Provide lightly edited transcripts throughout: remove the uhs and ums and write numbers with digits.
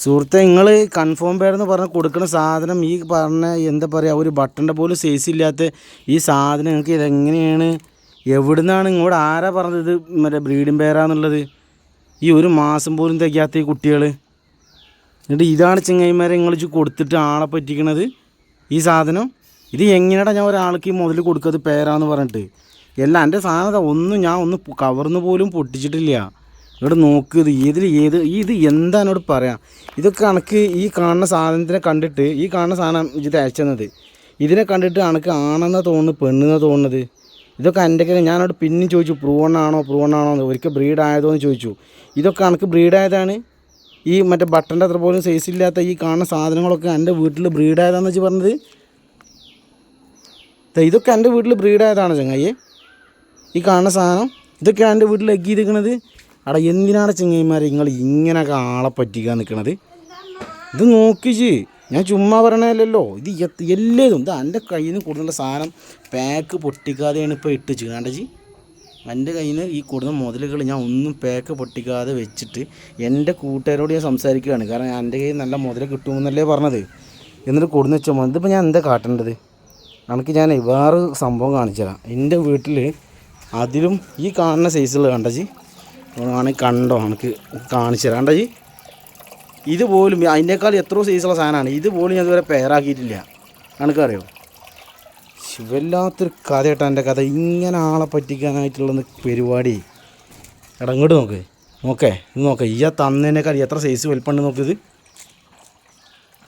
സുഹൃത്തെ, നിങ്ങൾ കൺഫേം പേരെന്ന് പറഞ്ഞ് കൊടുക്കുന്ന സാധനം ഈ പറഞ്ഞ എന്താ പറയുക, ഒരു ബട്ടൻ്റെ പോലും സൈസ് ഇല്ലാത്ത ഈ സാധനം നിങ്ങൾക്ക് ഇതെങ്ങനെയാണ്, എവിടുന്നാണ് ഇങ്ങോട്ട് ആരാ പറഞ്ഞത് ഇത് മറ്റേ ബ്രീഡിംഗ് പേരാന്നുള്ളത്? ഈ ഒരു മാസം പോലും തികയാത്ത ഈ കുട്ടികൾ. എന്നിട്ട് ഇതാണ് ചെങ്ങായിമാരെ നിങ്ങൾ കൊടുത്തിട്ട് ആളെ പറ്റിക്കണത് ഈ സാധനം. ഇത് എങ്ങനെയാടാ ഞാൻ ഒരാൾക്ക് ഈ മുതൽ കൊടുക്കുന്നത് പേരാന്ന് പറഞ്ഞിട്ട്? എല്ലാം എൻ്റെ സാധനം ഒന്നും ഞാൻ ഒന്ന് കവർന്ന് പോലും പൊട്ടിച്ചിട്ടില്ല. ഇവിടെ നോക്ക്, ഇത് എന്താണോട് പറയാം. ഇതൊക്കെ കണക്ക് ഈ കാണുന്ന സാധനത്തിനെ കണ്ടിട്ട്, ഈ കാണുന്ന സാധനം ഇത് അയച്ചെന്നത് ഇതിനെ കണ്ടിട്ട് കണക്ക് ആണെന്നാ തോന്നുന്നു പെണ്ണെന്നാ തോന്നുന്നത്. ഇതൊക്കെ എൻ്റെ ഞാനോട് പിന്നെയും ചോദിച്ചു പ്രൂവണ്ണാണോ എന്ന്. ഒരിക്കൽ ബ്രീഡായതോ എന്ന് ചോദിച്ചു. ഇതൊക്കെ കണക്ക് ബ്രീഡായതാണ്. ഈ മറ്റേ ബട്ടൻ്റെ അത്ര പോലും സൈസ് ഇല്ലാത്ത ഈ കാണുന്ന സാധനങ്ങളൊക്കെ എൻ്റെ വീട്ടിൽ ബ്രീഡായതാണെന്ന് വെച്ച് പറഞ്ഞത്. ഇതൊക്കെ എൻ്റെ വീട്ടിൽ ബ്രീഡായതാണ് ചങ്ങായി. ഈ കാണുന്ന സാധനം ഇതൊക്കെ എൻ്റെ വീട്ടിൽ എഗ് ചെയ്തിരിക്കണത്. അവിടെ എന്തിനാണ് ചെങ്ങന്മാരെ നിങ്ങൾ ഇങ്ങനെയൊക്കെ ആളെ പറ്റിക്കാൻ നിൽക്കണത്? ഇത് നോക്കിച്ച്, ഞാൻ ചുമ്മാ പറയണല്ലോ. ഇത് എല്ലേതും ഇത് എൻ്റെ കയ്യിൽ നിന്ന് കൊടുക്കുന്ന സാധനം പാക്ക് പൊട്ടിക്കാതെയാണ് ഇപ്പോൾ ഇട്ടിച്ച് കണ്ടച്ചി. എൻ്റെ കയ്യിൽ നിന്ന് ഈ കൊടുന്ന മുതലുകൾ ഞാൻ ഒന്നും പാക്ക് പൊട്ടിക്കാതെ വെച്ചിട്ട് എൻ്റെ കൂട്ടുകാരോട് ഞാൻ സംസാരിക്കുകയാണ്. കാരണം എൻ്റെ കയ്യിൽ നല്ല മുതൽ കിട്ടുമെന്നല്ലേ പറഞ്ഞത്. എന്നിട്ട് കൊടുന്ന് വെച്ചാൽ മതി. ഇതിപ്പോൾ ഞാൻ എന്താ കാട്ടേണ്ടത്? എനിക്ക് ഞാൻ വേറെ സംഭവം കാണിച്ചു തരാം. എൻ്റെ വീട്ടിൽ അതിലും ഈ കാണുന്ന സൈസുകൾ കണ്ടച്ചി ആണെങ്കിൽ കണ്ടോ, എനിക്ക് കാണിച്ചു തരാം. കണ്ടച്ചി ഇതുപോലും അതിനേക്കാൾ എത്രയോ സൈസുള്ള സാധനമാണ്. ഇതുപോലും ഞാൻ ഇതുവരെ പേരാക്കിയിട്ടില്ല. എനിക്കറിയോ, വല്ലാത്തൊരു കഥ കേട്ടോ എൻ്റെ കഥ. ഇങ്ങനെ ആളെ പറ്റിക്കാനായിട്ടുള്ള പരിപാടി. എടാ ഇങ്ങോട്ട് ഇത് നോക്കേ ഈ തന്നതിനേക്കാൾ എത്ര സൈസ് വലിപ്പമുണ്ട് നോക്കിയത്.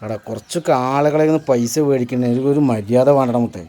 എടാ കുറച്ചൊക്കെ ആളുകളെ പൈസ മേടിക്കണേ, ഒരു മര്യാദ വേണ്ട മുത്തേ.